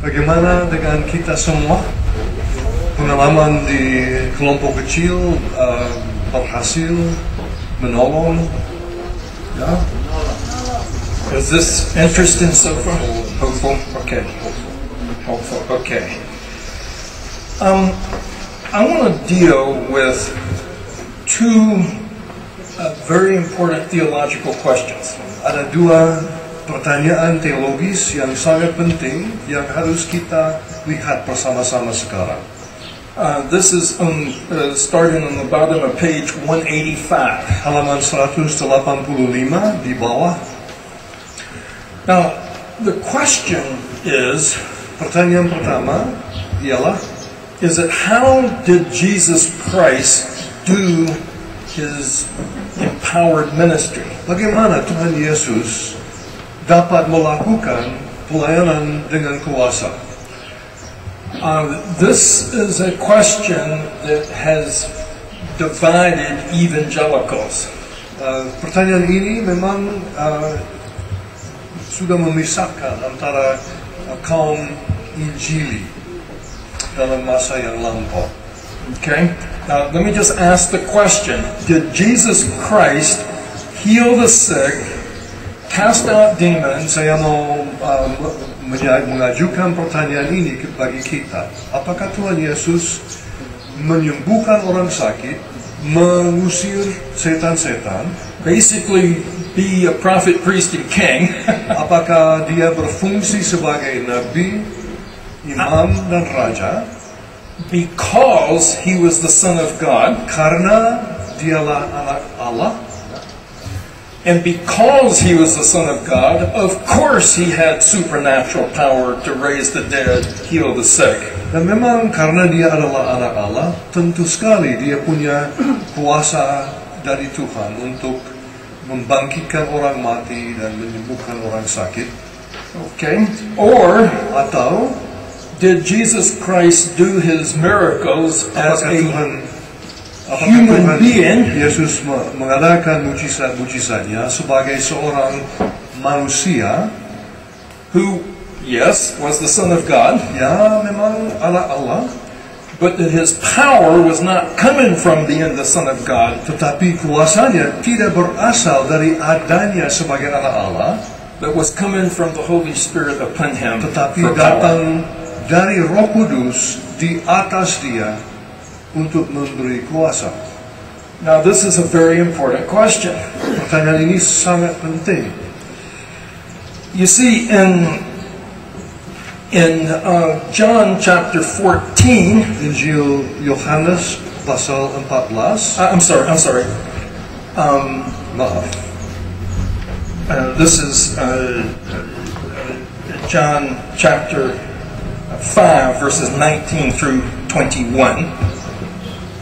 Bagaimana dengan kita semua? Pengalaman di kelompok kecil berhasil menolong, ya? Is this interesting so far? Hopeful. Okay. Helpful. Okay. I want to deal with two very important theological questions. Ada dua pertanyaan teologis yang sangat penting yang harus kita lihat bersama-sama sekarang. This is starting on the bottom of page 185. Halaman 185 di bawah. Now, the question is, Pertanyaan pertama ialah, is it how did Jesus Christ do his empowered ministry? bagaimana Tuhan Yesus dapat melakukan pelayanan dengan kuasa? This is a question that has divided evangelicals. Pertanyaan ini memang sudah memisahkan antara kaum Injili dalam masa yang lampau. Okay? Now, let me just ask the question. Did Jesus Christ heal the sick, cast out demons, Saya mau mengajukan pertanyaan ini bagi kita. Apakah Tuhan Yesus menyembuhkan orang sakit, mengusir setan-setan? basically be a prophet, priest, and king, Apakah dia berfungsi sebagai nabi, imam, dan raja? because he was the Son of God, Karena dialah anak Allah. and because he was the Son of God, of course he had supernatural power to raise the dead, heal the sick. Dan memang karena dia adalah anak Allah, tentu sekali dia punya kuasa dari Tuhan untuk membangkitkan orang mati dan menyembuhkan orang sakit. Okay? Or Atau did Jesus Christ do his miracles as apakah a Apakah human Tuhan being Yesus mengadakan mujizat-mujizatnya sebagai seorang manusia? who, yes, was the Son of God, Ya, memang anak Allah, but that his power was not coming from being the Son of God, tetapi kuasanya tidak berasal dari adanya sebagai anak Allah, but was coming from the Holy Spirit upon him. tetapi for power. datang dari Roh Kudus di atas dia untuk memberi kuasa. Now, this is a very important question. Pertanyaan ini sangat penting. You see, in John chapter 14, Injil Yohanes pasal 14. I'm sorry. Maaf. This is John chapter 5, verses 19 through 21.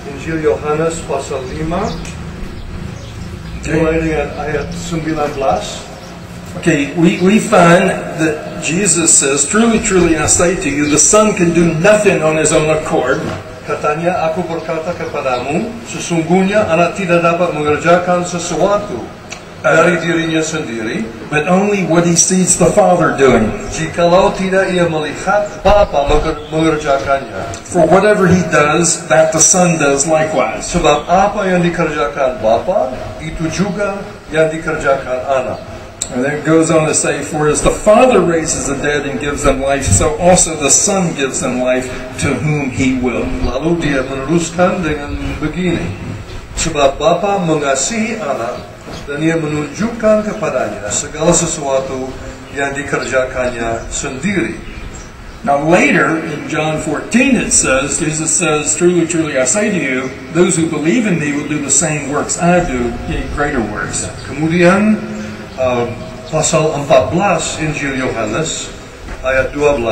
Injil Yohanes pasal 5 mulai dengan ayat 19. Okay, we find that Jesus says, truly, truly, I say to you, the Son can do nothing on his own accord. Katanya, aku berkata kepadamu, sesungguhnya anak tidak dapat mengerjakan sesuatu dari dirinya sendiri, But only what he sees the Father doing. jikalau tidak ia melihat Bapa mengerjakannya. For whatever he does, that the Son does likewise. Sebab apa yang dikerjakan Bapa, itu juga yang dikerjakan anak. And then it goes on to say, for as the Father raises the dead and gives them life, so also the Son gives them life to whom he will. Lalu dia meneruskan dengan begini, sebab Bapa mengasihi anak, dan ia menunjukkan kepadanya segala sesuatu yang dikerjakannya sendiri. Now later, in John 14, it says, Jesus says, truly, truly, I say to you, those who believe in me will do the same works I do, yea, greater works. Kemudian pasal 14 Injil Yohanes ayat 12,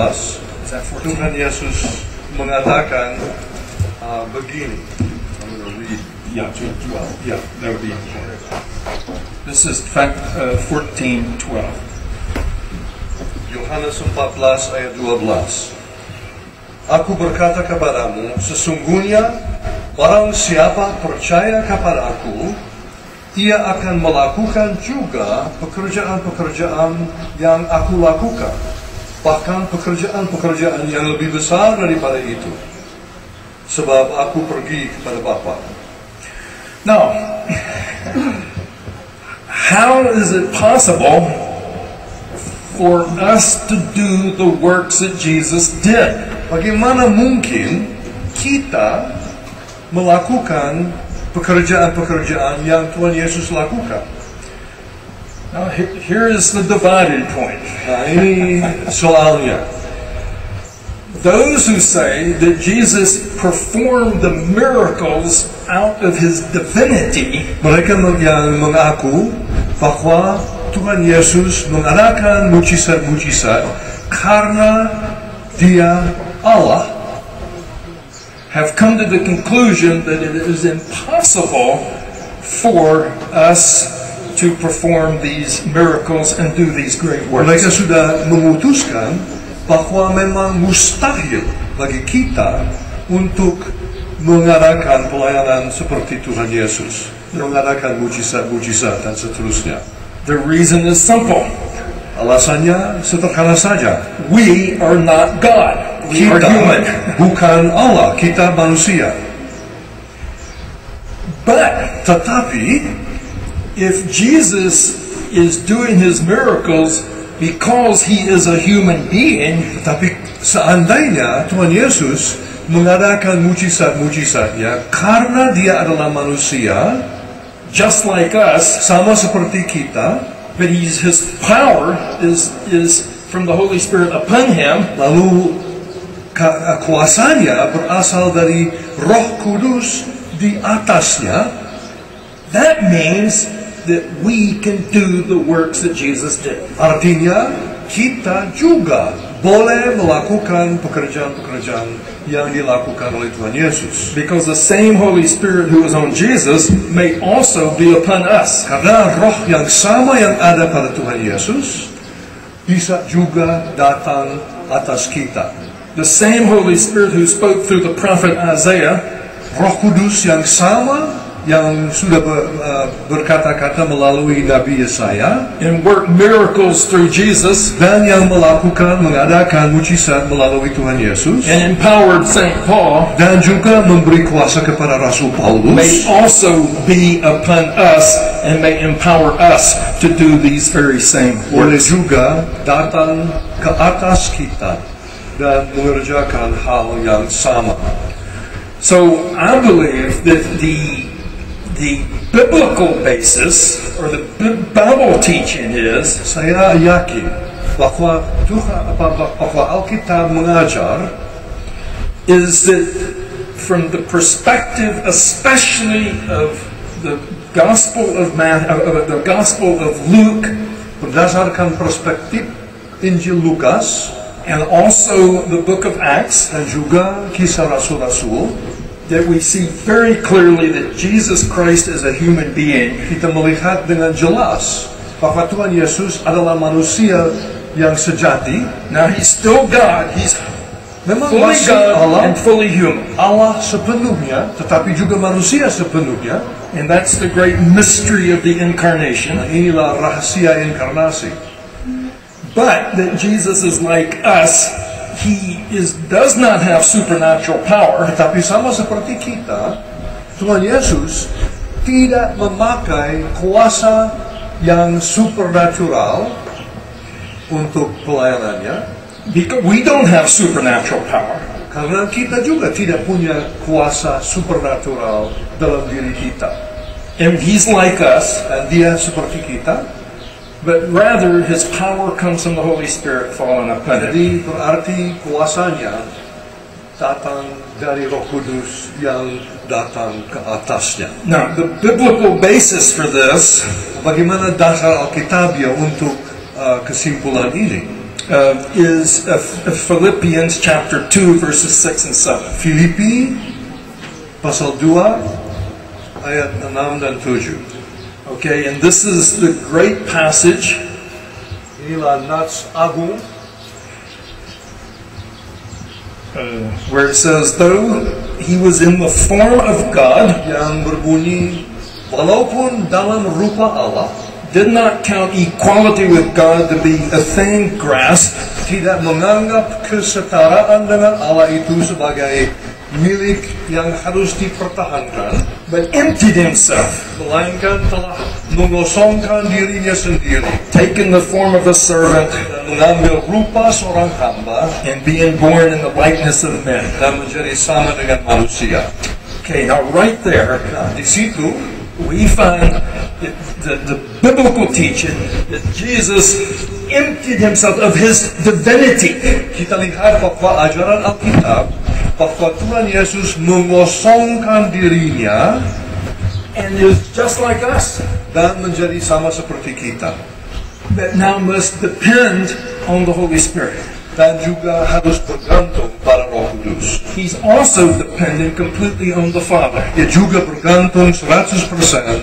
Is that 14? Tuhan Yesus mengatakan begini. I'm going to read. Yeah, 12. Yeah, that would be important. This is 14:12. Yohanes 14 ayat 12. Aku berkata kepadamu, sesungguhnya barang siapa percaya kepada aku, ia akan melakukan juga pekerjaan-pekerjaan yang aku lakukan. bahkan pekerjaan-pekerjaan yang lebih besar daripada itu. Sebab aku pergi kepada Bapa. Now, how is it possible for us to do the works that Jesus did? Bagaimana mungkin kita melakukan pekerjaan-pekerjaan yang Tuhan Yesus lakukan? Now, here is the divided point. Nah, ini soalnya. Those who say that Jesus performed the miracles out of his divinity, Mereka yang mengaku bahwa Tuhan Yesus mengadakan mujizat-mujizat karena Dia Allah, have come to the conclusion that it is impossible for us to perform these miracles and do these great mereka works. sudah memutuskan bahwa memang mustahil bagi kita untuk mengadakan pelayanan seperti Tuhan Yesus, mengadakan mujizat-mujizat dan seterusnya. The reason is simple. Alasannya sederhana saja. We are not God. We are Kita human. bukan Allah, kita manusia. But Tetapi if Jesus is doing his miracles because he is a human being, seandainya Tuhan Yesus mengadakan mujizat-mujizatnya karena Dia adalah manusia, just like us, sama seperti kita, but his power is from the Holy Spirit upon him, lalu kuasanya berasal dari Roh Kudus di atasnya, that means that we can do the works that Jesus did. artinya kita juga boleh melakukan pekerjaan-pekerjaan yang dilakukan oleh Tuhan Yesus. Because the same Holy Spirit who was on Jesus may also be upon us. Karena roh yang sama yang ada pada Tuhan Yesus bisa juga datang atas kita. The same Holy Spirit who spoke through the prophet Isaiah, Roh Kudus yang sama yang sudah berkata-kata melalui Nabi Yesaya and worked miracles through Jesus, dan yang mengadakan mujizat melalui Tuhan Yesus and empowered St. Paul, dan juga memberi kuasa kepada Rasul may Paulus also be upon us and may empower us to do these very same boleh works. juga datang ke atas kita dan mengerjakan hal yang sama. So I believe that the biblical basis or the Bible teaching is Saya yakin bahwa Alkitab mengajar is that from the perspective especially of the Gospel of Luke berdasarkan perspektif Injil Lukas and also the book of Acts, dan juga kisah Rasul-Rasul, that we see very clearly that Jesus Christ is a human being. kita melihat dengan jelas bahwa Tuhan Yesus adalah manusia yang sejati. Now he's still God, he's Memang fully masih God Allah, and fully human. Allah sepenuhnya, tetapi juga manusia sepenuhnya. And that's the great mystery of the incarnation. Nah, inilah rahasia inkarnasi. But that Jesus is like us, he does not have supernatural power. Tetapi sama seperti kita, Tuhan Yesus tidak memakai kuasa yang supernatural untuk pelayanannya, Because we don't have supernatural power. karena kita juga tidak punya kuasa supernatural dalam diri kita. And he's like us, Dan Dia seperti kita, but rather his power comes from the Holy Spirit falling upon him. jadi berarti kuasanya datang dari Roh Kudus yang datang ke atasnya. Now, the biblical basis for this Bagaimana dasar Alkitabiah untuk kesimpulan ini? is Philippians chapter 2, verses 6 and 7. Filipi pasal 2 ayat 6 dan 7. Okay, and this is the great passage Inilah nats agung where it says, though he was in the form of God, yang berbunyi, walaupun dalam rupa Allah, did not count equality with God to be a thing grasped, tidak menganggap kesetaraan dengan Allah itu sebagai milik yang harus dipertahankan, but emptied himself, melainkan telah mengosongkan dirinya sendiri, taken the form of a servant, dan mengambil rupa seorang hamba, and being born in the likeness of men. dan menjadi sama dengan manusia. Okay, now right there, Nah, di situ we find the biblical teaching that Jesus emptied himself of his divinity. kita lihat bahwa ajaran Alkitab bahwa Tuhan Yesus mengosongkan dirinya And is just like us, dan menjadi sama seperti kita, that now must depend on the Holy Spirit. dan juga harus bergantung pada Roh Kudus. He's also dependent completely on the Father, Dia juga bergantung 100%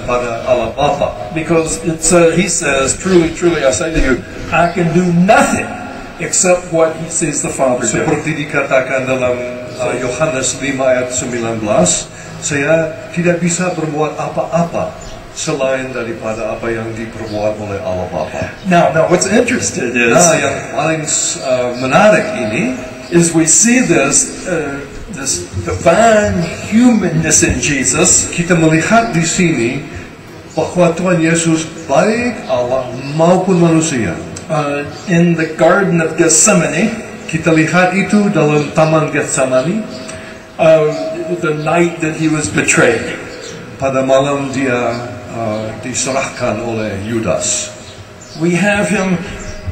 pada Allah Bapa. because he says, truly, truly, I say to you, I can do nothing except what he sees the Father do. Seperti dikatakan dalam Yohanes 5 ayat 19, saya tidak bisa berbuat apa-apa selain daripada apa yang diperbuat oleh Allah Bapa. Now, what's interesting is, Nah, yang paling menarik ini, is we see this divine humanness in Jesus, kita melihat di sini bahwa Tuhan Yesus baik Allah maupun manusia. in the Garden of Gethsemane, Kita lihat itu dalam Taman Getsemani, the night that he was betrayed. pada malam dia diserahkan oleh Yudas. We have him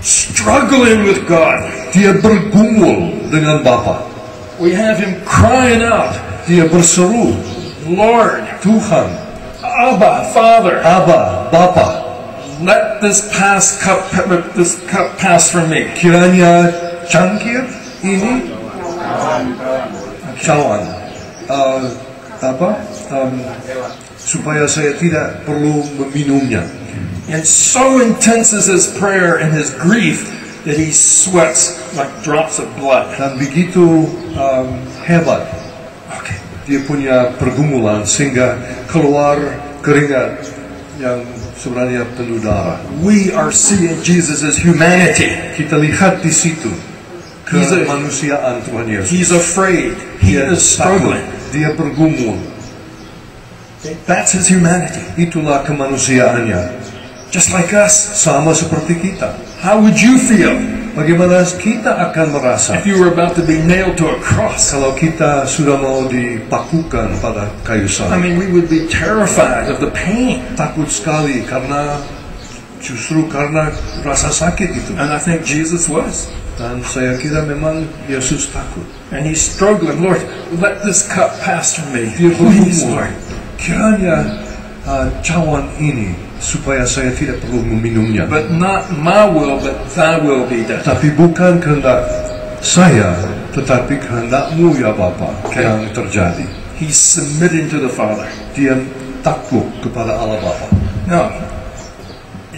struggling with God. Dia bergumul dengan Bapa. We have him crying out, Dia berseru, Lord, Tuhan, Abba, Father, Aba, Bapa, let this cup pass from me. kiranya cangkir ini cawan supaya saya tidak perlu meminumnya. And so intense is his prayer and his grief that he sweats like drops of blood. Dan begitu hebat Okay. dia punya pergumulan sehingga keluar keringat yang sebenarnya penuh darah. We are seeing Jesus' humanity. Kita lihat di situ He's a- kemanusiaan Tuhan Yesus. He's afraid. He Dia is struggling. takut, dia bergumul. That's his humanity. Itulah kemanusiaannya. Just like us. Sama seperti kita. How would you feel Bagaimana kita akan merasa if you were about to be nailed to a cross? kalau kita sudah mau dipakukan pada kayu I salib? mean, we would be terrified of the pain. Takut sekali karena rasa sakit itu. And I think Jesus was. Dan saya kira memang Yesus takut. And he's struggling. Lord, let this cup pass from me. Dia Please, bergumul. Lord. Kiranya cawan ini supaya saya tidak perlu meminumnya. But not my will, but thy will be done. Tapi bukan kehendak saya, tetapi kehendakmu ya Bapa yang terjadi. He's submitting to the Father. Dia takluk kepada Allah Bapa. Now,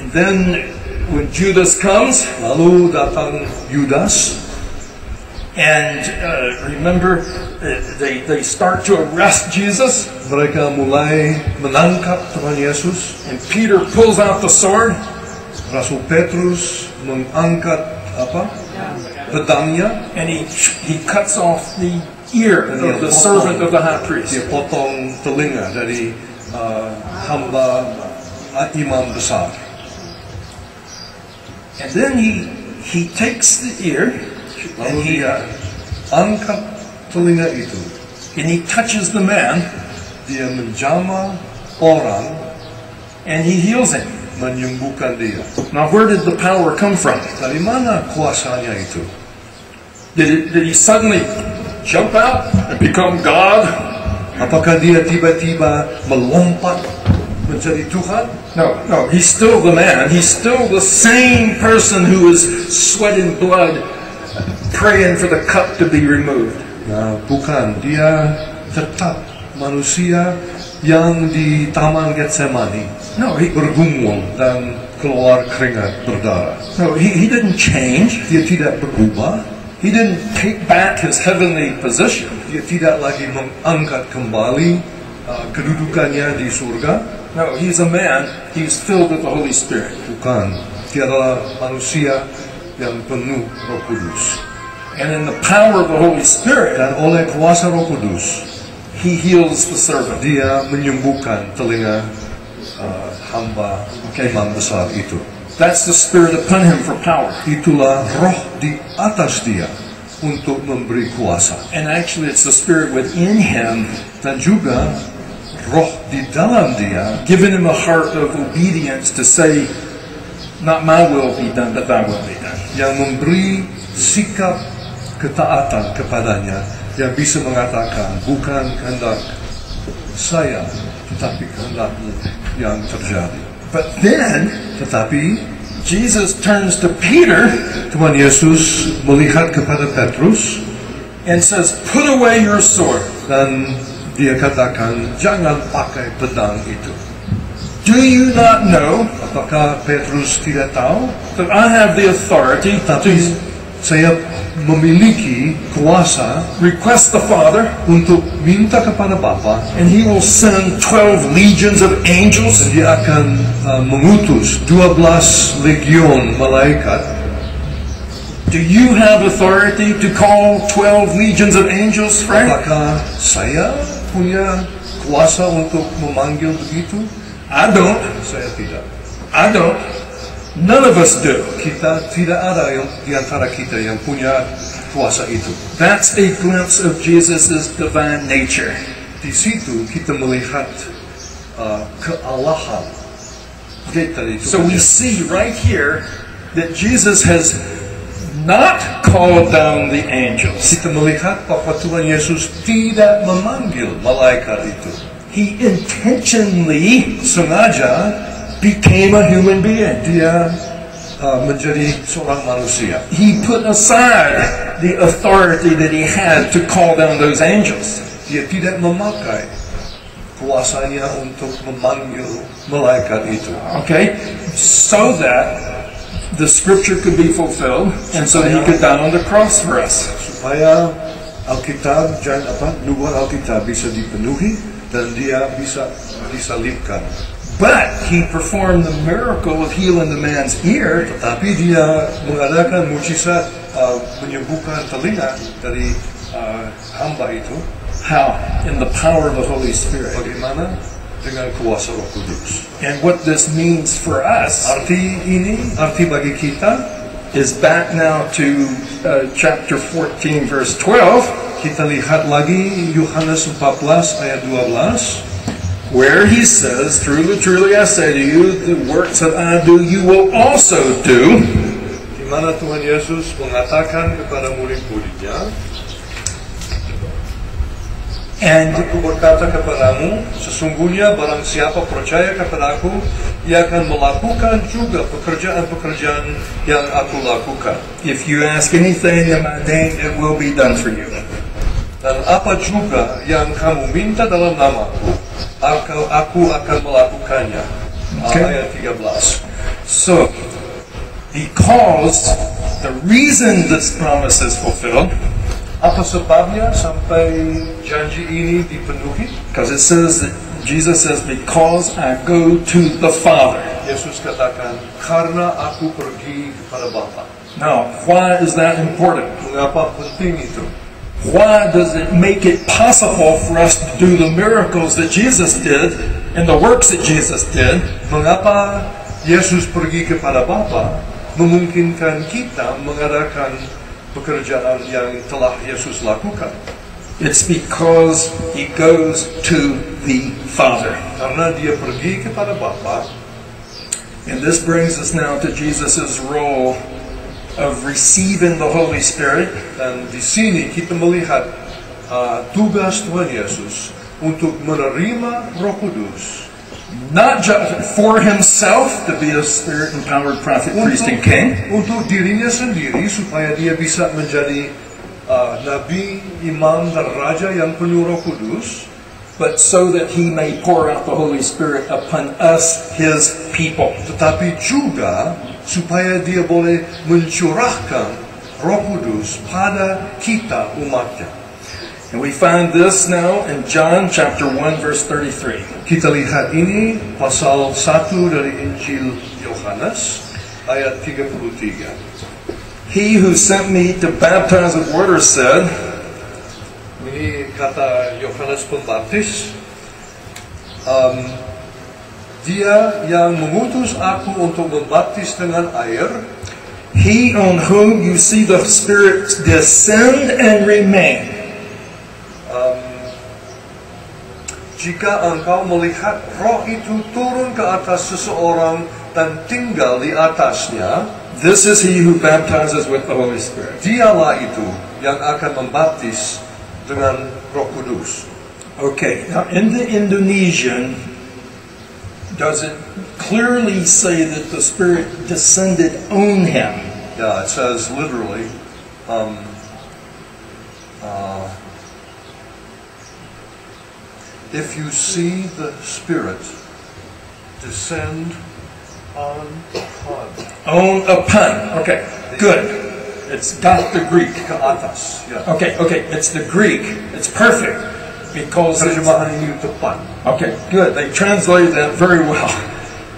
and then when Judas comes, Lalu datang Yudas, and remember, they start to arrest Jesus, mereka mulai menangkap Tuhan Yesus. and Peter pulls out the sword, Rasul Petrus mengangkat pedangnya, and he cuts off the ear of the servant of the high priest. dia potong telinga dari hamba imam besar. And then he takes the ear, and Lalu dia angkat telinga itu, and he touches the man, dia menjamah orang, and he heals him. menyembuhkan dia. Now, where did the power come from? Dari mana kuasanya itu? Did he suddenly jump out and become God? Apakah dia tiba-tiba melompat menjadi Tuhan? No, he's still the man. He's still the same person who is sweating blood, praying for the cup to be removed. Nah, bukan. Dia tetap manusia yang di Taman Getsemani No, bergumul dan keluar keringat berdarah. he didn't change. Dia tidak berubah. He didn't take back his heavenly position. Dia tidak lagi mengangkat kembali kedudukannya di surga. No, he's a man. He's filled with the Holy Spirit. Bukan. Dia adalah manusia yang penuh Roh Kudus. And in the power of the Holy Spirit, Dan oleh kuasa Roh Kudus, He heals the servant. Dia menyembuhkan telinga hamba imam besar itu. That's the Spirit upon Him for power. Itulah roh di atas dia untuk memberi kuasa. And actually it's the Spirit within Him, Dan juga roh di dalam dia giving Him a heart of obedience to say, not my will be done, but thy will be done. yang memberi sikap ketaatan kepadanya, yang bisa mengatakan bukan kehendak saya tetapi kehendakmu yang terjadi. But then Tetapi Jesus turns to Peter Tuhan Yesus melihat kepada Petrus and says, put away your sword. dan dia katakan jangan pakai pedang itu. Do you not know Apakah Petrus tidak tahu? that I have the authority Tapi to saya memiliki kuasa request the Father, untuk minta kepada Bapa, and He will send 12 legions of angels? dia akan mengutus 12 legion malaikat. Do you have authority to call 12 legions of angels, Frank? Apakah saya punya kuasa untuk memanggil begitu? I don't. Saya tidak. I don't. None of us do. Kita tidak ada yang di antara kita yang punya kuasa itu. That's a glimpse of Jesus' divine nature. Di situ kita melihat kealahan. So we see right here that Jesus has not called down the angels. Kita melihat bahwa Tuhan Yesus tidak memanggil malaikat itu. He intentionally Sengaja became a human being. dia menjadi seorang manusia. He put aside the authority that he had to call down those angels. Dia tidak memakai kuasanya untuk memanggil malaikat itu. Okay? So that the scripture could be fulfilled and so that he could die on the cross for us. Supaya Alkitab, nubuat Alkitab bisa dipenuhi dan dia bisa disalibkan. But he performed the miracle of healing the man's ear. Tapi dia mengadakan mukjizat menyembuhkan telinga dari hamba itu. How? In the power of the Holy Spirit. Bagaimana? Dengan kuasa Roh Kudus. And what this means for us Arti bagi kita is back now to chapter 14, verse 12, kita lihat lagi Yohanes 14 ayat 12, where he says, truly, truly I say to you, the works that I do, you will also do. di mana Tuhan Yesus mengatakan kepada murid-muridnya, And Aku berkata kepadamu, sesungguhnya barang siapa percaya kepadaku, ia akan melakukan juga pekerjaan-pekerjaan yang aku lakukan. if you ask anything in my name, it will be done for you. Dan apa juga yang kamu minta dalam namaku, aku akan melakukannya. Okay. Ayat 13. So, because the reason this promise is fulfilled, Apa sebabnya sampai janji ini dipenuhi? because it says that Jesus says, because I go to the Father. Yesus katakan, karena aku pergi kepada Bapa. Now, why is that important? Mengapa penting itu? Why does it make it possible for us to do the miracles that Jesus did and the works that Jesus did? Mengapa Yesus pergi kepada Bapa memungkinkan kita mengadakan pekerjaan yang telah Yesus lakukan? It's because he goes to the Father. Karena dia pergi kepada Bapa. And this brings us now to Jesus' role of receiving the Holy Spirit Dan di sini kita melihat tugas Tuhan Yesus untuk menerima Roh Kudus, not just for himself to be a spirit-empowered prophet, priest, and king, untuk dirinya sendiri supaya dia bisa menjadi nabi, imam, dan raja yang penuh Roh Kudus, but so that he may pour out the Holy Spirit upon us, his people. tetapi juga supaya dia boleh mencurahkan Roh Kudus pada kita umatnya. And we find this now in John chapter 1 verse 33. Kita lihat ini pasal 1 dari Injil Yohanes ayat 33. He who sent me to baptize with water said, Ini kata Yohanes Pembaptis, dia yang mengutus aku untuk membaptis dengan air, he on whom you see the Spirit descend and remain. jika engkau melihat roh itu turun ke atas seseorang dan tinggal di atasnya, This is he who baptizes with the Holy Spirit. dialah itu yang akan membaptis dengan Roh Kudus. Okay, now in the Indonesian, does it clearly say that the Spirit descended on him? Yeah, it says literally, if you see the Spirit descend upon. Okay, good. It's got the Greek. Ke atas, ya. Okay, it's the Greek. It's perfect because it's, Terjemahan ini tepat. okay, good. They translated that very well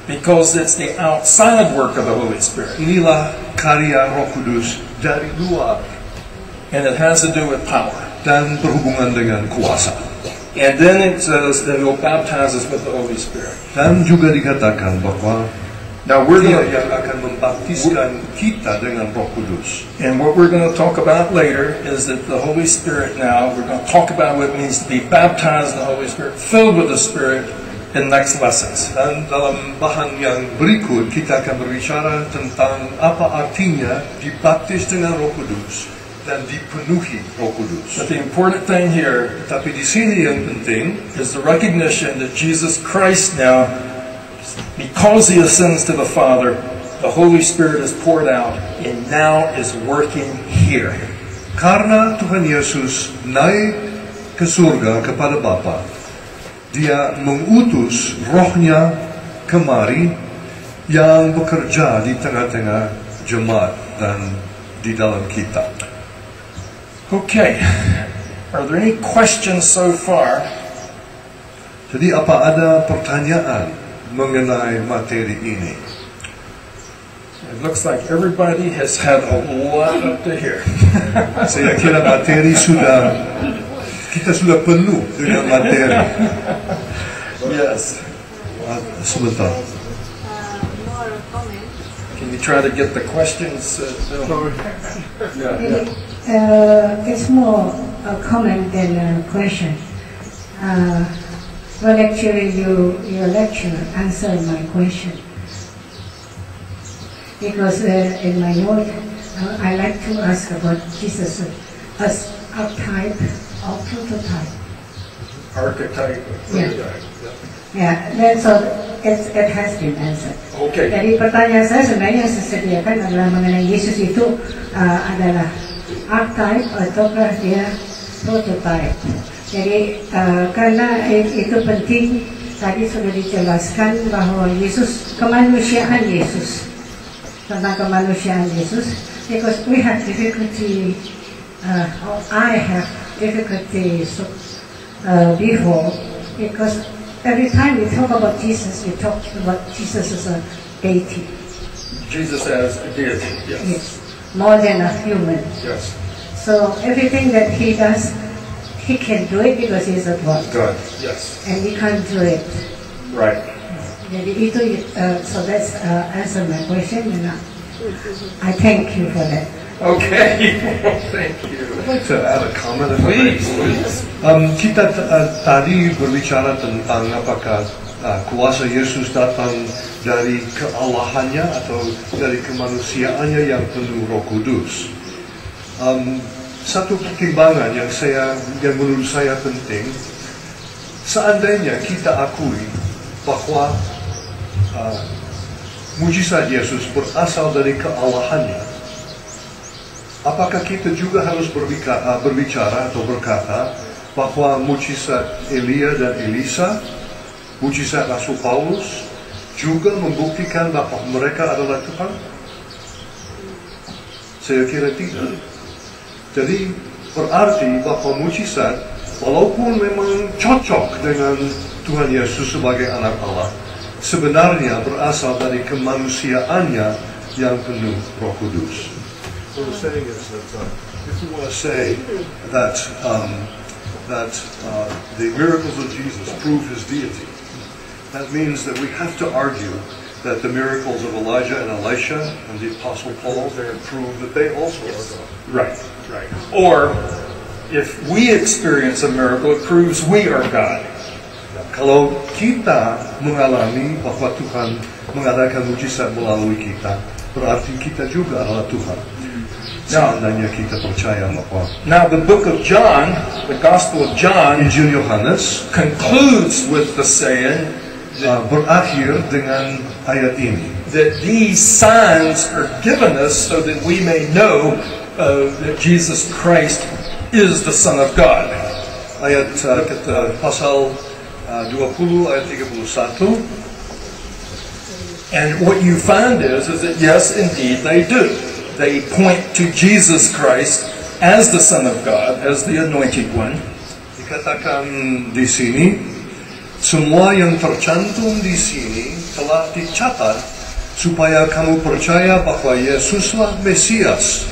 because it's the outside work of the Holy Spirit, Inilah karya Roh Kudus dari luar and it has to do with power. dan berhubungan dengan kuasa. And then it says that He'll baptize us with the Holy Spirit. Dan juga dikatakan bahwa Now we're Dia going yang akan membaptiskan kita dengan Roh Kudus. and what we're going to talk about later is that the Holy Spirit now, we're going to talk about what it means to be baptized in the Holy Spirit, filled with the Spirit in next lessons. Dan dalam bahan yang berikut kita akan berbicara tentang apa artinya dibaptis dengan Roh Kudus dan dipenuhi Roh Kudus. But the important thing here Tapi di sini yang penting is the recognition that Jesus Christ now, because He ascends to the Father, the Holy Spirit is poured out and now is working here. karena Tuhan Yesus naik ke surga kepada Bapa, Dia mengutus Rohnya kemari yang bekerja di tengah-tengah jemaat dan di dalam kita. Okay, are there any questions so far? Jadi apa ada pertanyaan mengenai materi ini? It looks like everybody has had a lot up to here. Saya kira materi kita sudah penuh dengan materi. Yes. Sebentar. More comment. Can you try to get the questions? Bill? It's more a comment than a question. Well, actually, your lecture answered my question. Because in my note, I like to ask about Jesus as archetype or prototype. Archetype. Yeah, that's all. It has been answered. Okay. Jadi pertanyaan saya sebenarnya yang saya sediakan adalah mengenai Yesus itu adalah archetype ataukah dia prototype. Jadi karena itu penting, tadi sudah dijelaskan bahwa Yesus, kemanusiaan Yesus, tentang kemanusiaan Yesus, because we have difficulty, or I have difficulty before, because every time we talk about Jesus, we talk about Jesus as a deity. Jesus as a deity. Yes. Yes, more than a human. Yes. So everything that He does, He can do it because He is a God. God. Yes. And we can't do it. Right. Jadi itu, so that's answer my question, and I thank you for that. Okay. Thank you. I'd like to add a comment. Please. Kita tadi berbicara tentang apakah kuasa Yesus datang dari keallahannya atau dari kemanusiaannya yang penuh Roh Kudus. Satu pertimbangan yang menurut saya penting, seandainya kita akui bahwa mujizat Yesus berasal dari keallahannya, apakah kita juga harus berbicara atau berkata bahwa mujizat Elia dan Elisa, mujizat Rasul Paulus juga membuktikan bahwa mereka adalah Tuhan? Saya kira tidak. Jadi berarti bahwa mujizat, walaupun memang cocok dengan Tuhan Yesus sebagai anak Allah, sebenarnya berasal dari kemanusiaannya yang penuh Roh Kudus. What we're saying is that if we want to say that the miracles of Jesus prove his deity, that means that we have to argue that the miracles of Elijah and Elisha and the Apostle Paul prove that they also are God. Right. Or, if we experience a miracle, it proves we are God. Kalau kita mengalami bahwa Tuhan mengadakan mujizat melalui kita, berarti kita juga adalah Tuhan. Seandainya kita percaya bahwa Now the book of John, the Gospel of John, Injil Yohanes concludes with the saying berakhir dengan ayat ini, that these signs are given us so that we may know that Jesus Christ is the Son of God. Ayat pasal 20 ayat 31. And what you find is that yes, indeed, they do. They point to Jesus Christ as the Son of God, as the Anointed One. Dikatakan di sini, semua yang tercantum di sini telah dicatat supaya kamu percaya bahwa Yesuslah Mesias,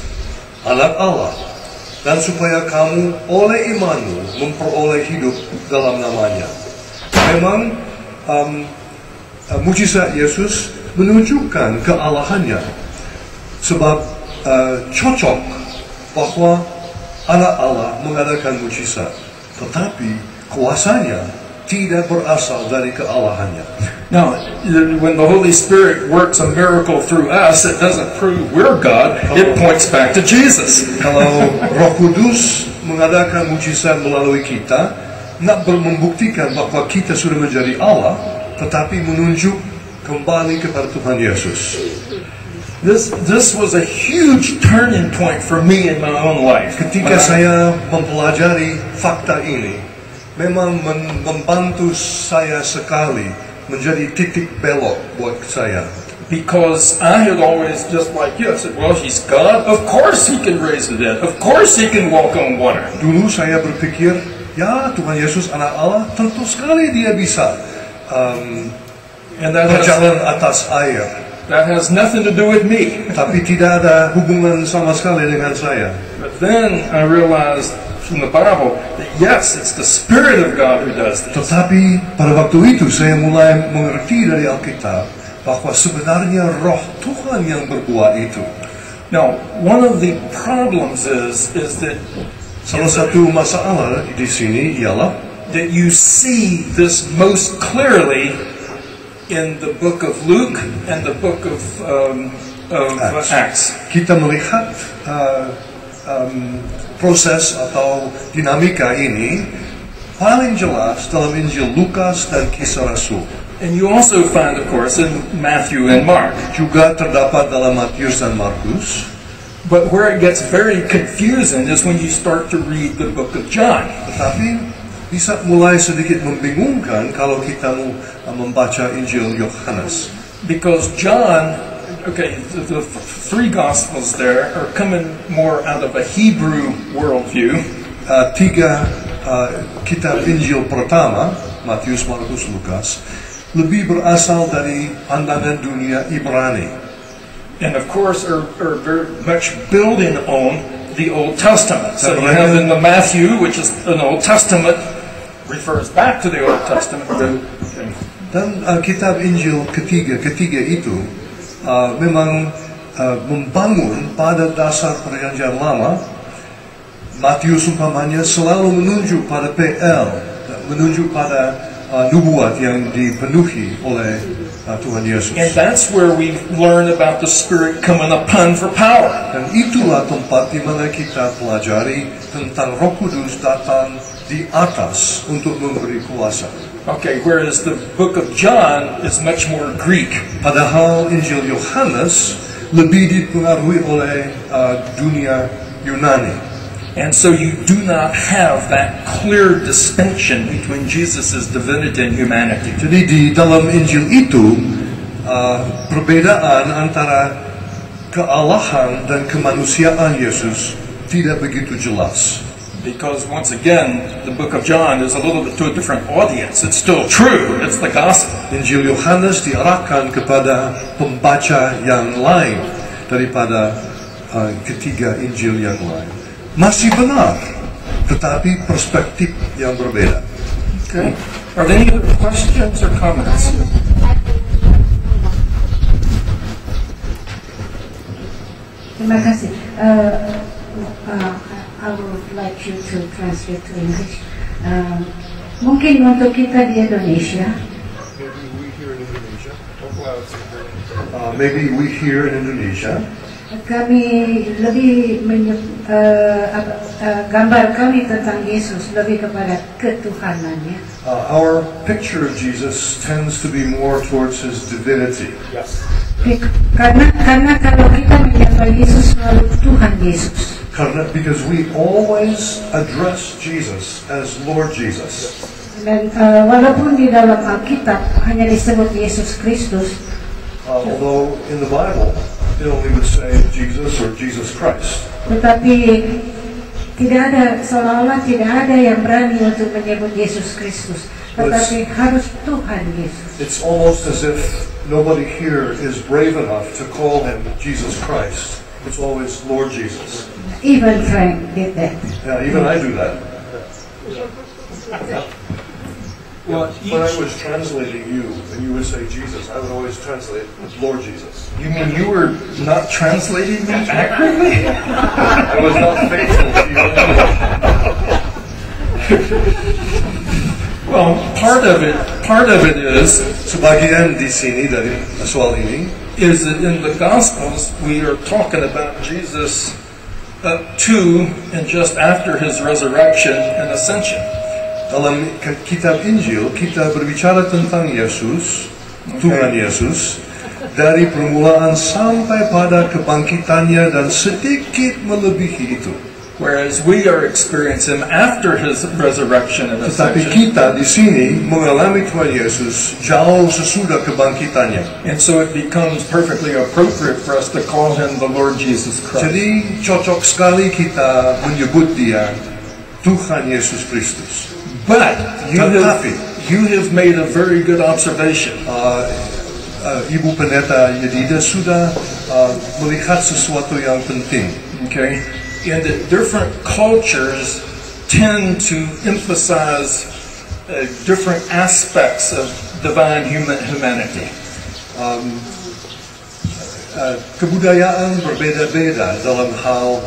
Anak Allah, dan supaya kamu oleh imanmu memperoleh hidup dalam namanya. Memang mujizat Yesus menunjukkan kealahannya, sebab cocok bahwa Anak Allah mengadakan mujizat, tetapi kuasanya tidak berasal dari kealahannya. Now, when the Holy Spirit works a miracle through us, it doesn't prove we're God, it points back to Jesus. Kalau Roh Kudus mengadakan mujizat melalui kita, nak membuktikan bahwa kita sudah menjadi Allah, tetapi menunjuk kembali kepada Tuhan Yesus. This was a huge turning point for me in my own life. Ketika saya mempelajari fakta ini, memang membantu saya sekali, menjadi titik belok buat saya. Because I had always, just like you, I said, well, he's God, of course he can raise the dead, of course he can walk on water. Dulu saya berpikir, ya Tuhan Yesus Anak Allah, tentu sekali dia bisa berjalan atas air. That has nothing to do with me. Tapi tidak ada hubungan sama sekali dengan saya. But then I realized from the Bible that yes, it's the Spirit of God who does this. Tetapi pada waktu itu saya mulai mengerti dari Alkitab bahwa sebenarnya Roh Tuhan yang berbuat itu. Now, one of the problems is that salah satu masalah di sini ialah that you see this most clearly in the book of Luke and the book of Acts. Kita melihat proses atau dinamika ini paling jelas dalam Injil Lukas dan Kisah Rasul. And you also find, of course, in Matthew and Mark. Juga terdapat dalam Matius dan Markus. But where it gets very confusing is when you start to read the book of John. Tetapi bisa mulai sedikit membingungkan kalau kita membaca Injil Yohanes. Because John, okay, the three Gospels there are coming more out of a Hebrew worldview. Tiga kitab Injil pertama, Matius, Markus, Lukas, lebih berasal dari pandangan dunia Ibrani. And of course are very much building on the Old Testament. So you have in the Matthew, which is an Old Testament, refers back to the Old Testament. Dan kitab Injil ketiga itu memang membangun pada dasar perjanjian lama. Matius umpamanya selalu menunjuk pada PL, menunjuk pada nubuat yang dipenuhi oleh Tuhan Yesus. And that's where we learn about the Spirit coming upon for power. Dan itulah tempat di mana kita pelajari tentang Roh Kudus datang di atas untuk memberi kuasa. Okay, whereas the book of John is much more Greek. Padahal Injil Yohanes lebih dipengaruhi oleh dunia Yunani. And so you do not have that clear distinction between Jesus' divinity and humanity. Jadi di dalam Injil itu perbedaan antara kealahan dan kemanusiaan Yesus tidak begitu jelas. Because once again, the book of John is a little bit to a different audience. It's still true. It's the gospel. Injil Yohanes diarahkan kepada pembaca yang lain daripada ketiga Injil yang lain. Masih benar, tetapi perspektif yang berbeda. Okay. Are there any other questions or comments? Terima kasih. I would like you to translate to English. Mungkin untuk kita di Indonesia, Maybe we here in Indonesia, kami lebih gambar kami tentang Yesus lebih kepada ketuhanannya. our picture of Jesus tends to be more towards his divinity. Karena kalau kita menyapa Yesus selalu Tuhan Yesus. Because we always address Jesus as Lord Jesus. Dan walaupun di dalam Alkitab hanya disebut Yesus Kristus, Although in the Bible it only would say Jesus or Jesus Christ. tetapi tidak ada, seolah-olah tidak ada yang berani untuk menyebut Yesus Kristus, tetapi harus Tuhan Yesus. It's almost as if nobody here is brave enough to call him Jesus Christ. It's always Lord Jesus. Even Frank did that. Yeah, even I do that. Well, When I was translating you, and you would say Jesus, I would always translate Lord Jesus. You mean you were not translating them accurately? I was not faithful to you. Well, part of it is Sebagian di sini dari soal ini, that in the Gospels we are talking about Jesus up to and just after his resurrection and ascension. dalam kitab Injil kita berbicara tentang Yesus, Tuhan Yesus, dari permulaan sampai pada kebangkitannya dan sedikit melebihi itu. Whereas we are experiencing him after his resurrection and Tetapi ascension. kita di sini mengalami Tuhan Yesus jauh sesudah kebangkitannya. And so it becomes perfectly appropriate for us to call him the Lord Jesus Christ. Jadi cocok sekali kita menyebut dia Tuhan Yesus Kristus. But you Tetapi have made a very good observation. Ibu Pendeta Yedida sudah melihat sesuatu yang penting. Okay? And that different cultures tend to emphasize different aspects of divine humanity. Kebudayaan berbeda-beda dalam hal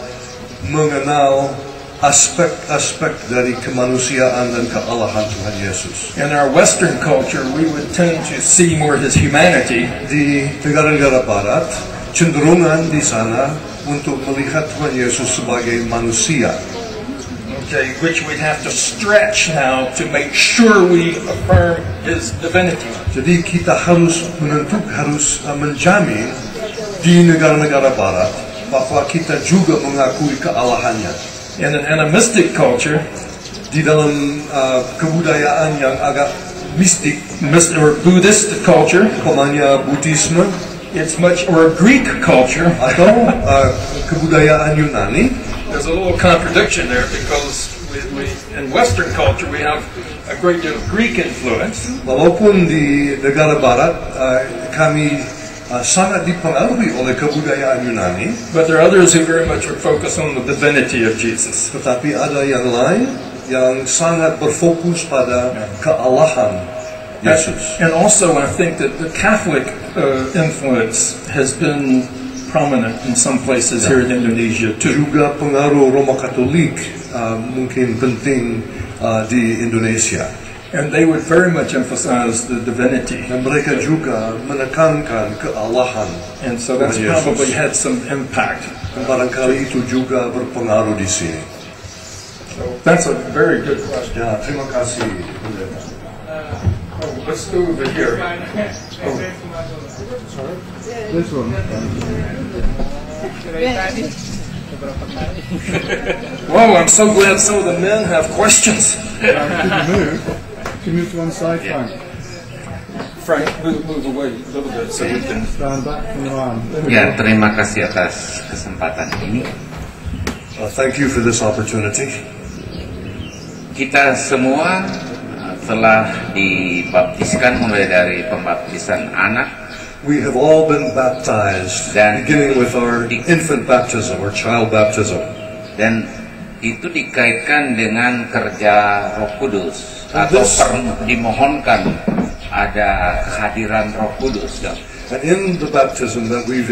mengenal aspek-aspek dari kemanusiaan dan kealahan Tuhan Yesus. In our Western culture, we would tend to see more his humanity, Di negara-negara Barat, cenderungan di sana untuk melihat Tuhan Yesus sebagai manusia. okay, which we'd have to stretch now to make sure we affirm his divinity. Jadi kita harus menjamin di negara-negara Barat bahwa kita juga mengakui kealahannya. In an animistic culture, Di dalam kebudayaan yang agak mistik, or Buddhist culture, umpamanya Buddhisme it's much, or a Greek culture, atau kebudayaan Yunani, there's a little contradiction there because we in Western culture we have a great deal of Greek influence, walaupun di negara Barat kami sangat dipengaruhi oleh kebudayaan Yunani, but there are others who very much would focus on the divinity of Jesus. tetapi ada yang lain yang sangat berfokus pada kealahan Yesus. And also I think that the Catholic influence has been prominent in some places here in Indonesia too. Juga pengaruh Roma Katolik mungkin penting di Indonesia. And they would very much emphasize the divinity. Dan mereka juga menekankan kealahan. And so that's Yesus. probably had some impact. Dan barangkali itu juga berpengaruh di sini. So that's a very good question. Ya, terima kasih. Pendeta. Let's go over here. This one. Whoa, I'm so glad some of the men have questions. Can you move to one side, Frank? Frank, move away a little bit so you can... Stand back from the line. Ya, terima kasih atas kesempatan ini. Thank you for this opportunity. Kita semua telah dibaptiskan mulai dari pembaptisan anak We have all been baptized, Dan- beginning with our infant baptism or child baptism. Dan itu dikaitkan dengan kerja Roh Kudus atau dimohonkan ada kehadiran Roh Kudus. And in the baptism that we've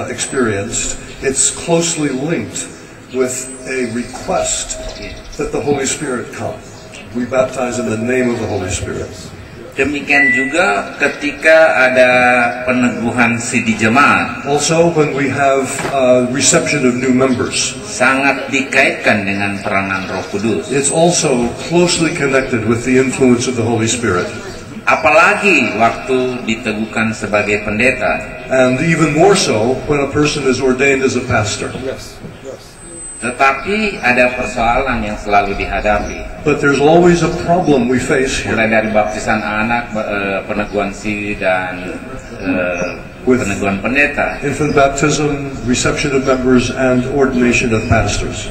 experienced, it's closely linked with a request that the Holy Spirit come. We baptize in the name of the Holy Spirit. Demikian juga ketika ada peneguhan sidi jemaat, Also, when we have reception of new members, sangat dikaitkan dengan peranan Roh Kudus. it's also closely connected with the influence of the Holy Spirit. Apalagi waktu diteguhkan sebagai pendeta. And even more so when a person is ordained as a pastor. Tetapi ada persoalan yang selalu dihadapi. But there's always a problem we face here. Mulai dari baptisan anak, peneguhan sidi dan peneguhan pendeta. Infant baptism, reception of members, and ordination of pastors.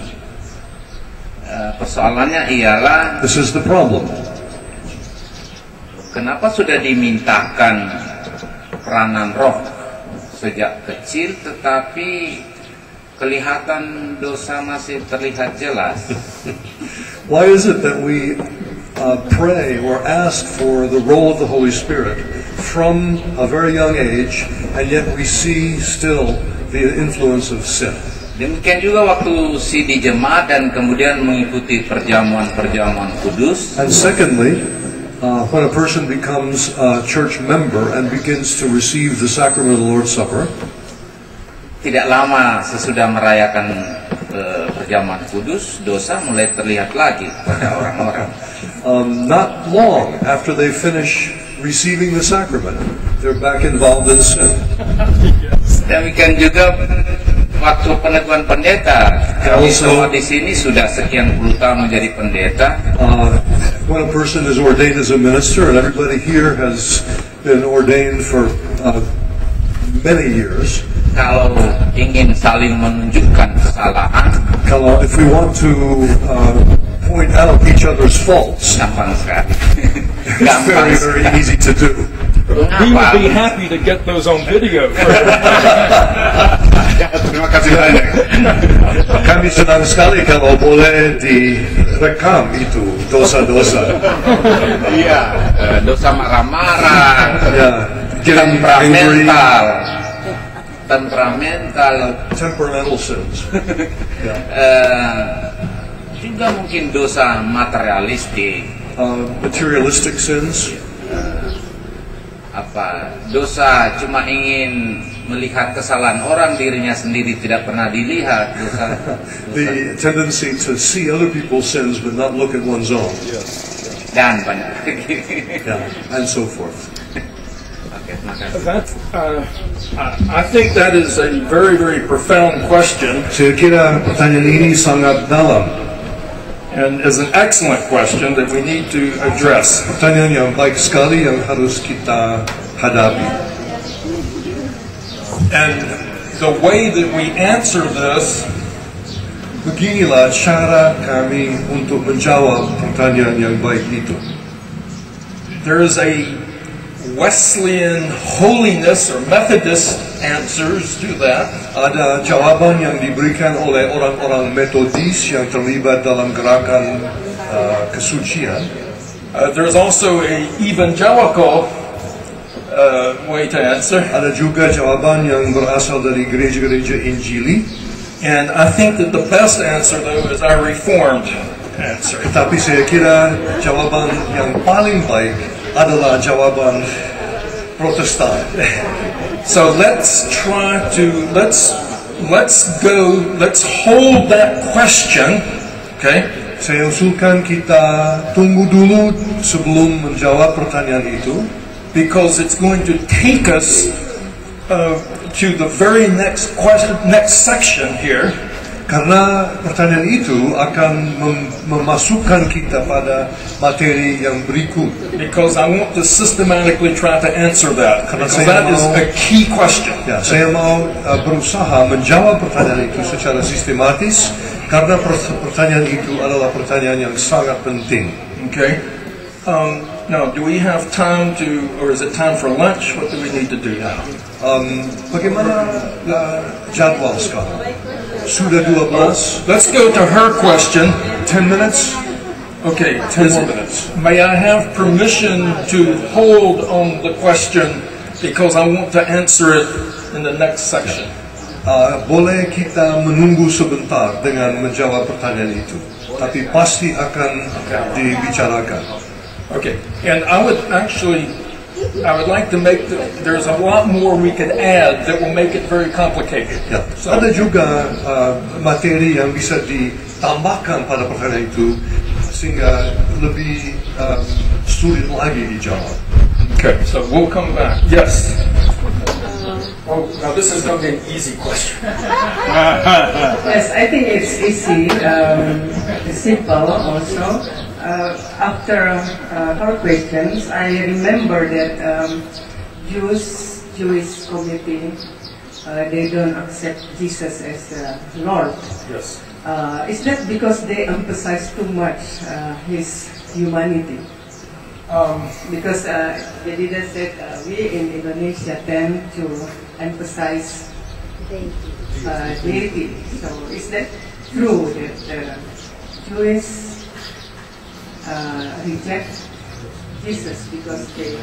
Persoalannya ialah This is the problem. kenapa sudah dimintakan peranan roh sejak kecil tetapi kelihatan dosa masih terlihat jelas. Why is it that we pray or ask for the role of the Holy Spirit from a very young age, and yet we see still the influence of sin? Demikian juga waktu sidi jemaat dan kemudian mengikuti perjamuan-perjamuan kudus. And secondly, when a person becomes a church member and begins to receive the sacrament of the Lord's Supper, Tidak lama sesudah merayakan perjamuan kudus, dosa mulai terlihat lagi pada orang-orang. not long after they finish receiving the sacrament, they're back involved in sin. Demikian juga waktu peneguhan pendeta. Kami semua di sini sudah sekian puluh tahun menjadi pendeta. When a person is ordained as a minister, and everybody here has been ordained for many years, Kalau ingin saling menunjukkan kesalahan, if we want to point out each other's faults, gampang sekali. it's Gampang very, very sekali. easy to do. He would be happy to get those on video. Terima kasih banyak. Kami senang sekali kalau boleh direkam itu dosa-dosa. Iya, dosa marah-marah, Getting angry, temperamental, temperamental sins. juga mungkin dosa materialistik, Materialistic sins. dosa cuma ingin melihat kesalahan orang, dirinya sendiri tidak pernah dilihat. Dosa. The tendency to see other people's sins but not look at one's own. Dan banyak lagi. And so forth. Oke, terima kasih. That, I think that is a very, very profound question, Saya kira pertanyaan ini sangat dalam. and is an excellent question that we need to address. Pertanyaan yang baik sekali yang harus kita hadapi. And the way that we answer this Beginilah cara kami untuk menjawab pertanyaan yang baik itu. there is a Wesleyan holiness or Methodist answers to that. Ada jawaban yang diberikan oleh orang-orang Metodis yang terlibat dalam gerakan kesucian. There's also a evangelical way to answer, Ada juga jawaban yang berasal dari gereja-gereja Injili. and I think that the best answer though is our Reformed answer. Tapi saya kira jawaban yang paling baik adalah jawaban Protestan. So let's hold that question, okay? Saya usulkan kita tunggu dulu sebelum menjawab pertanyaan itu, Because it's going to take us to the very next section here, karena pertanyaan itu akan memasukkan kita pada materi yang berikut. because I want to systematically try to answer that, because Saya that is mau- a key question. Ya, saya mau berusaha menjawab pertanyaan itu secara sistematis karena pertanyaan itu adalah pertanyaan yang sangat penting. Okay? Now, do we have time to, or is it time for lunch? What do we need to do now? Bagaimana jadwal sekarang? Sudah 12. Let's go to her question. 10 minutes? Okay, 10 more minutes. may I have permission to hold on the question because I want to answer it in the next section? Boleh kita menunggu sebentar dengan menjawab pertanyaan itu, tapi pasti akan dibicarakan. Okay, and I would like to make, there's a lot more we could add that will make it very complicated. Ya, ada juga materi yang bisa ditambahkan pada pertanyaan itu sehingga lebih sulit lagi dijawab. Okay, so we'll come back. Yes. Oh, now this is going to be an easy question. Yes, I think it's easy, simple also. After her questions, I remember that Jewish community, they don't accept Jesus as Lord. Yes. Is that because they emphasize too much his humanity? Because the leader said we in Indonesia tend to emphasize deity. So is that true that Jewish reject Jesus because they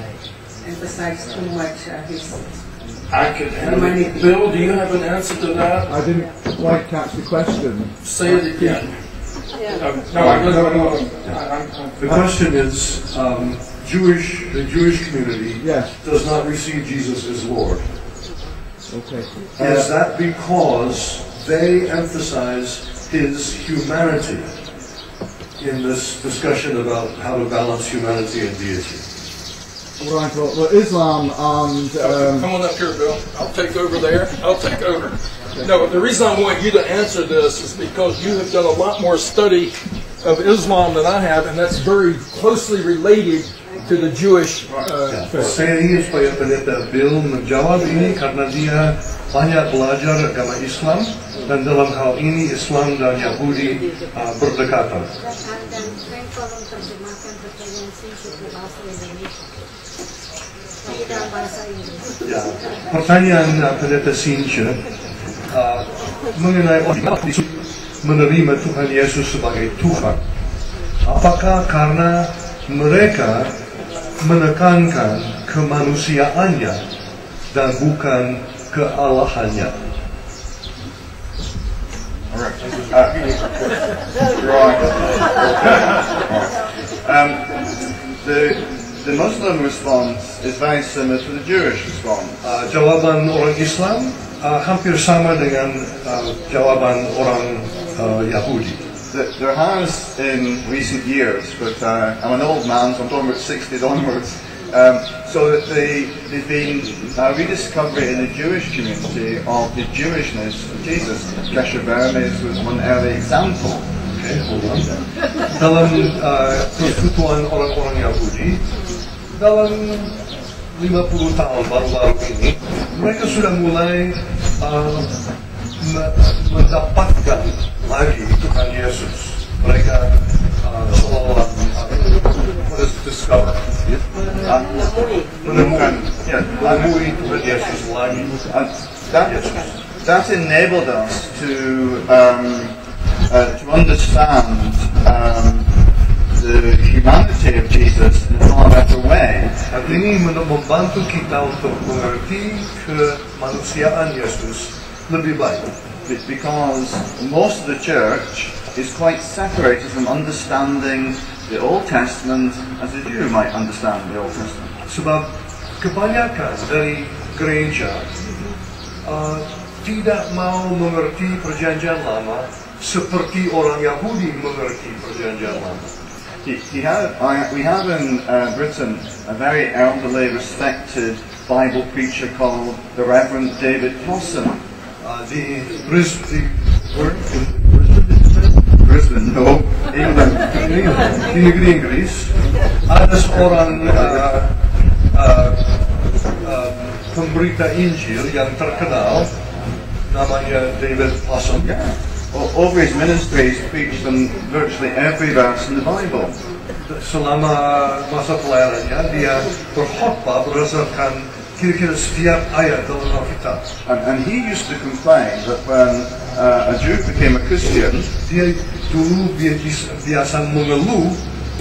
emphasize too much his I could humanity? Bill, do you have an answer to that? I didn't quite catch the question. Say it again. The question is, the Jewish community Yes. does not receive Jesus as Lord. Okay. Is that because they emphasize his humanity in this discussion about how to balance humanity and deity? Right, well, Islam and Come on up here, Bill. I'll take over there. I'll take over. No, the reason I want you to answer this is because you have done a lot more study of Islam than I have, and that's very closely related to the Jewish. Saya ingin supaya pendeta Bill menjawab ini karena dia banyak belajar agama Islam dan dalam hal ini Islam dan Yahudi berdekatan. Dan saya tolong terjemahkan pertanyaan saya ke bahasa Indonesia. Saya dalam bahasa Inggris. Ya, pertanyaan pendeta Sinche mengenai orang menerima Tuhan Yesus sebagai Tuhan. Apakah karena mereka menekankan kemanusiaannya dan bukan kealahannya? The Muslim response is very similar to the Jewish response. Jawaban orang Islam hampir sama dengan jawaban orang Yahudi. There has in recent years, but I'm an old man, so I'm talking about 60s onwards. So that there's been a rediscovery in the Jewish community of the Jewishness of Jesus. Kesher Bermes was one early example. Dalam persekutuan orang-orang Yahudi, dalam 50 tahun baru-baru ini, mereka sudah mulai mendapatkan lagi Tuhan Yesus. Mereka seolah discover, menemukan Tuhan Yesus lagi. That enabled us to understand the humanity of Jesus in a far better way. Ini membantu kita untuk mengerti kemanusiaan Yesus lebih baik. Because most of the church is quite separated from understanding the Old Testament as a Jew might understand the Old Testament. Sebab kebanyakan dari gereja tidak mau mengerti Perjanjian Lama seperti orang Yahudi mengerti Perjanjian Lama. We have in Britain a very elderly, respected Bible preacher called the Reverend David Possum. Di Brisbane, no, England. Di negeri Inggris ada seorang pemberita Injil yang terkenal namanya David Possum. Over his ministry, he's preached on virtually every verse in the Bible. selama masa pelayanannya dia berkhotbah berdasarkan kira-kira setiap ayat dalam Alkitab. And he used to complain that when a Jew became a Christian, Dia dulu biasa mengeluh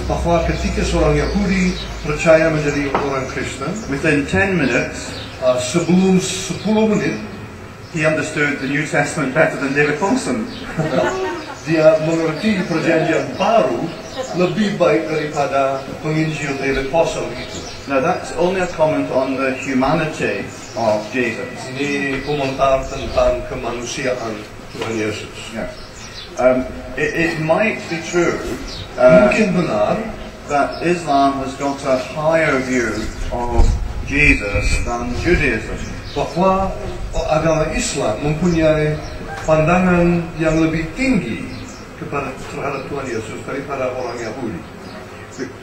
bahwa ketika seorang Yahudi percaya menjadi orang Kristen, within 10 minutes, sebelum 10 menit, he understood the New Testament better than David Paulson. dia mengerti perjanjian baru lebih baik daripada penginjil David Paulson itu. Now that's only a comment on the humanity of Jesus. Ini komentar tentang kemanusiaan Tuhan Yesus. Yeah. It might be true Mungkin benar that Islam has got a higher view of Jesus than Judaism. bahwa agama Islam mempunyai pandangan yang lebih tinggi terhadap Tuhan Yesus daripada orang Yahudi.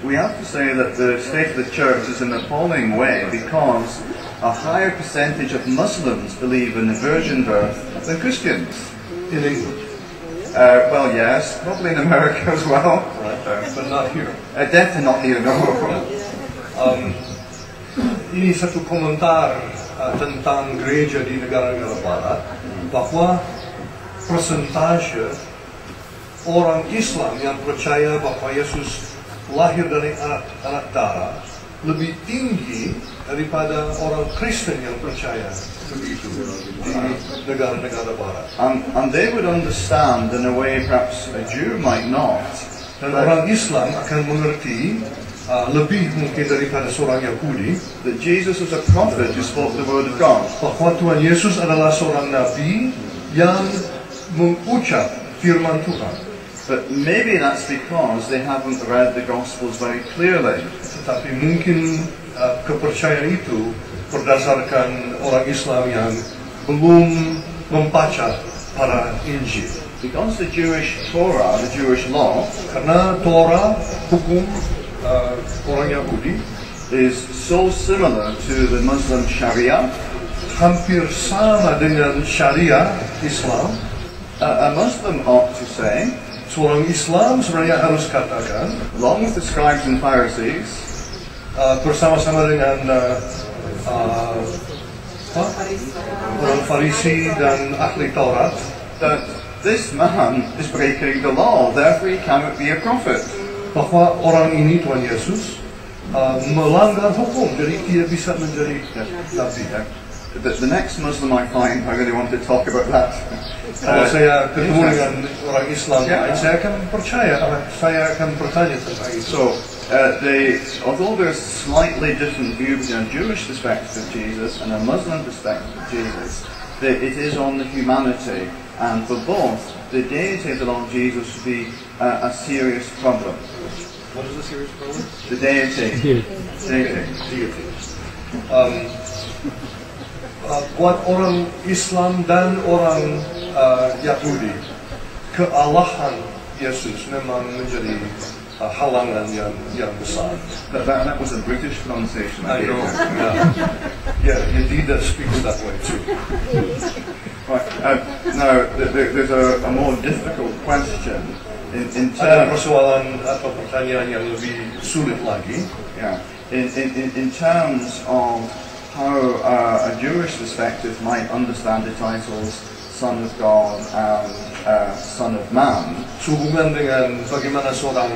We have to say that the state of the church is in an appalling way because a higher percentage of Muslims believe in the virgin birth than Christians. In England. Well, yes, probably in America as well. Right, but not here. Definitely not here, no. Ini satu komentar tentang gereja di negara-negara barat bahwa persentase orang Islam yang percaya bahwa Yesus lahir dari anak darah lebih tinggi daripada orang Kristen yang percaya begitu di negara-negara barat. And they would understand in a way perhaps a Jew might not. Dan orang Islam akan mengerti lebih mungkin daripada seorang Yahudi that Jesus was a prophet who spoke the word of God. Bahwa Tuhan Yesus adalah seorang nabi yang mengucap firman Tuhan. But maybe that's because they haven't read the Gospels very clearly. Tetapi mungkin kepercayaan itu berdasarkan orang Islam yang belum membaca para Injil. Because the Jewish Torah, the Jewish law, karena Torah, hukum orang Yahudi, is so similar to the Muslim Sharia, hampir sama dengan Syariah Islam. A Muslim ought to say, seorang Islam sebenarnya harus katakan, along with the scribes and Pharisees, bersama-sama dengan orang Farisi dan ahli Taurat, that this man is breaking the law, therefore he cannot be a prophet. Bahwa orang ini Tuhan Yesus melanggar hukum, jadi dia bisa menjadi nabi. The next Muslim I find, I really want to talk about that. Kalau saya ketemu dengan orang Islam lain, saya akan bertanya tentang itu. So, although there's slightly different views in a Jewish perspective of Jesus and a Muslim perspective of Jesus, it is on the humanity, and for both, the deity of the Lord Jesus would be a serious problem. What is a serious problem? The deity. Deity. Buat orang Islam dan orang Yahudi, kealahan Yesus memang menjadi halangan yang besar. That was a British pronunciation. I know. Yeah, Yedida speaks that way too. Right. Now, there's a more difficult question in Ada terms. persoalan atau pertanyaan yang lebih sulit lagi. Yeah. In terms of how a Jewish perspective might understand the titles Son of God and Son of Man. Sehubungan dengan bagaimana seorang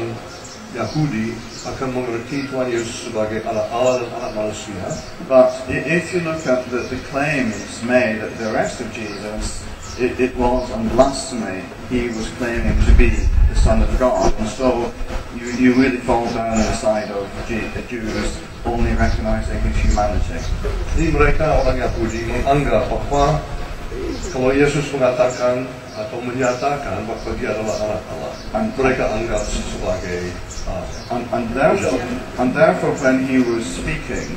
Yahudi akan mengerti Tuhan Yesus sebagai anak Allah dan anak manusia. But if you look at the claims made at the arrest of Jesus, it was on blasphemy. He was claiming to be the Son of God, and so you really fall down on the side of the Jews only recognizing his humanity. Jadi mereka orang Yahudi menganggap bahwa kalau Yesus mengatakan atau menyatakan bahwa dia adalah anak Allah, mereka anggap sebagai and therefore when he was speaking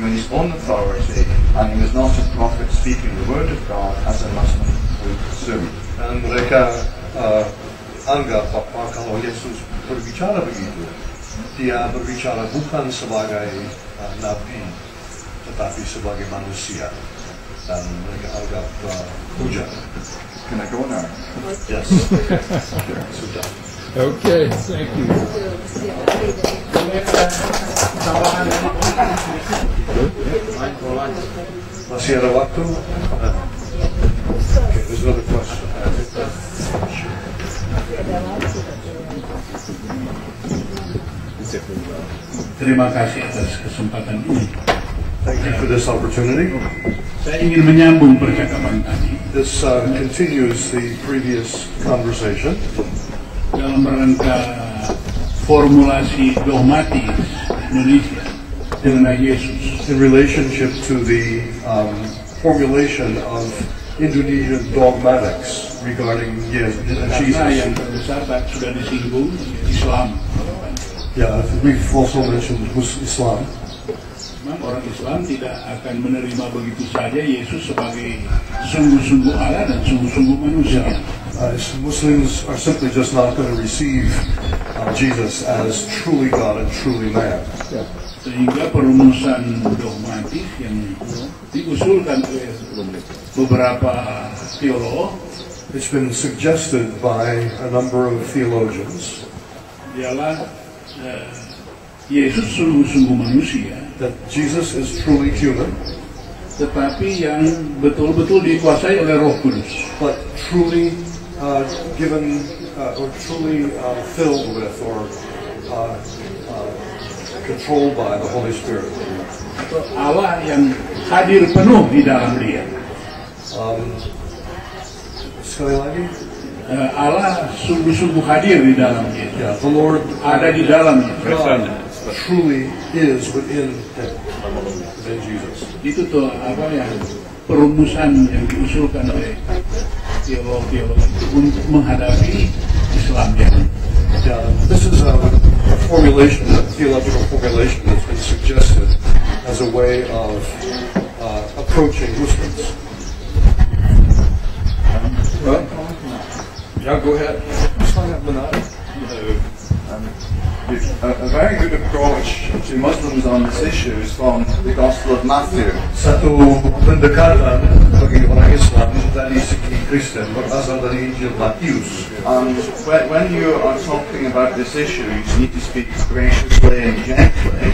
on his own authority, and he was not a prophet speaking the word of God as a Muslim would assume. Dan mereka anggap bahwa kalau Yesus berbicara begitu, dia berbicara bukan sebagai nabi, tetapi sebagai manusia. Dan mereka anggap hujah. Can I go now? Yes. Sudah. Okay, thank you. Masih ada waktu? Okay, there's another question. Terima kasih atas kesempatan ini. Thank you for this opportunity. Saya ingin menyambung percakapan tadi. This continues the previous conversation. Dalam rangka formulasi dogmatis Indonesia mengenai Yesus. In relationship to the formulation of Indonesian dogmatics regarding Jesus. Karena yang terbesar sudah disinggung Islam. Yeah, we've also mentioned Islam. Memang orang Islam tidak akan menerima begitu saja Yesus sebagai sungguh-sungguh Allah dan sungguh-sungguh manusia. Muslims are simply just not going to receive Jesus as truly God and truly man. Sehingga perumusan dogmatis yang diusulkan oleh beberapa teolog, it's been suggested by a number of theologians, ialah Yesus sungguh-sungguh manusia, that Jesus is truly human, tetapi yang betul-betul dikuasai oleh Roh Kudus, but truly given or truly filled with or controlled by the Holy Spirit. Atau Allah yang hadir penuh di dalam dia. Sekali lagi, Allah sungguh-sungguh hadir di dalam dia. yeah, the Lord Ada di dalamnya. God truly is within him, within Jesus. Itu tuh apa yang perumusan yang diusulkan oleh teolog-teolog untuk menghadapi Islam yang. Yeah, this is a formulation, a theological formulation that's been suggested as a way of approaching Muslims. Well, yeah, go ahead. A very good approach to Muslims on this issue is from the Gospel of Matthew. Satu pendekatan bagi orang Islam dari segi Kristen berasal dari Injil Matius. When you are talking about this issue, you need to speak graciously and gently.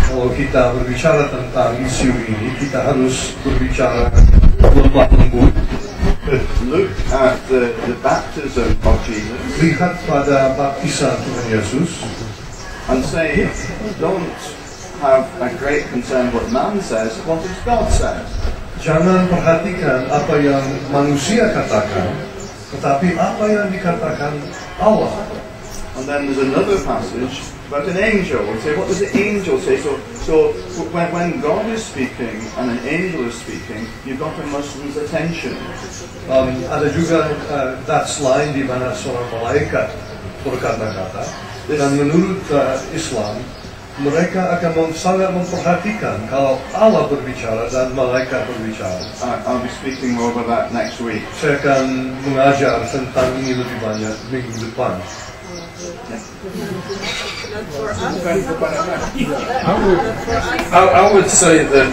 Kalau kita berbicara tentang isu ini, kita harus berbicara lemah lembut. Look at the baptism of Jesus. Lihat pada baptisan Tuhan Yesus. And say, don't have a great concern what man says, what does God say? Jangan perhatikan apa yang manusia katakan, tetapi apa yang dikatakan Allah. And then there's another passage about an angel. And say, what does the angel say? So when God is speaking and an angel is speaking, you've got a Muslim's attention. Ada juga that's line di mana seorang malaikat berkata-kata. Dan menurut Islam, mereka akan sangat memperhatikan kalau Allah berbicara dan malaikat berbicara. I'll be speaking more about that next week. Saya akan mengajar tentang ini lebih banyak minggu depan. I would say that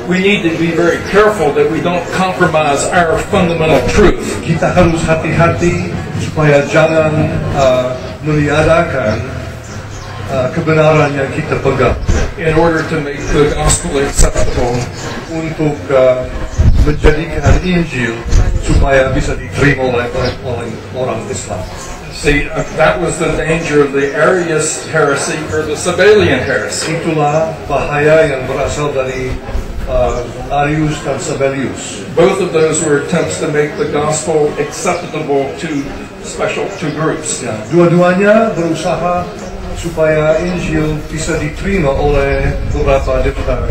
we need to be very careful that we don't compromise our fundamental truth. Kita harus hati-hati supaya jangan meniadakan kebenaran yang kita pegang. In order to make the gospel acceptable, untuk menjadikan Injil supaya bisa diterima oleh orang Islam. See, that was the danger of the Arius heresy or the Sabellian heresy. Itulah bahaya yang berasal dari Arius dan Sabellius. Both of those were attempts to make the gospel acceptable to groups. Ya, dua-duanya berusaha supaya Injil bisa diterima oleh beberapa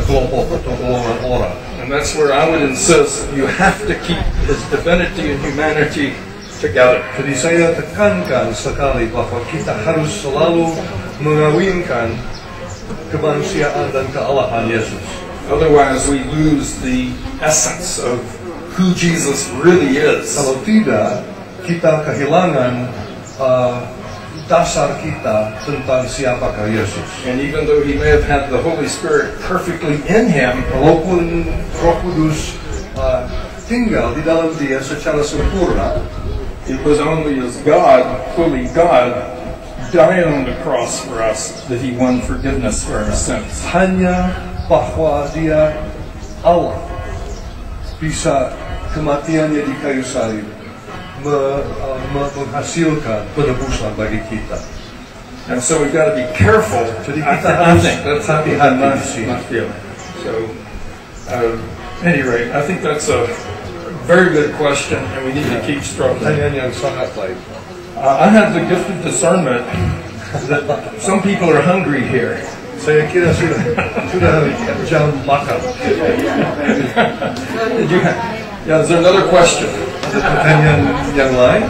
kelompok atau golongan orang. And that's where I would insist you have to keep his divinity and humanity together. Jadi saya tekankan sekali bahwa kita harus selalu mengawinkan kemanusiaan dan kealahan Yesus. Otherwise we lose the essence of who Jesus really is. Kalau tidak, kita kehilangan dasar kita tentang siapakah Yesus. And even though he may have had the Holy Spirit perfectly in him, walaupun Roh Kudus tinggal di dalam dia secara sempurna, It was only as God, fully God, dying on the cross for us that He won forgiveness for our sins. Hanya bahwa Dia Allah bisa kematiannya di kayu salib menghasilkan penebusan bagi kita. And so we've got to be careful. Jadi kita harus hati-hati. So, any rate, I think that's a very good question, and we need to keep struggling. Pertanyaan yang sangat baik. I have the gift of discernment. Some people are hungry here. Saya kira sudah jam makan. Yeah, is there another question? Ada pertanyaan yang lain?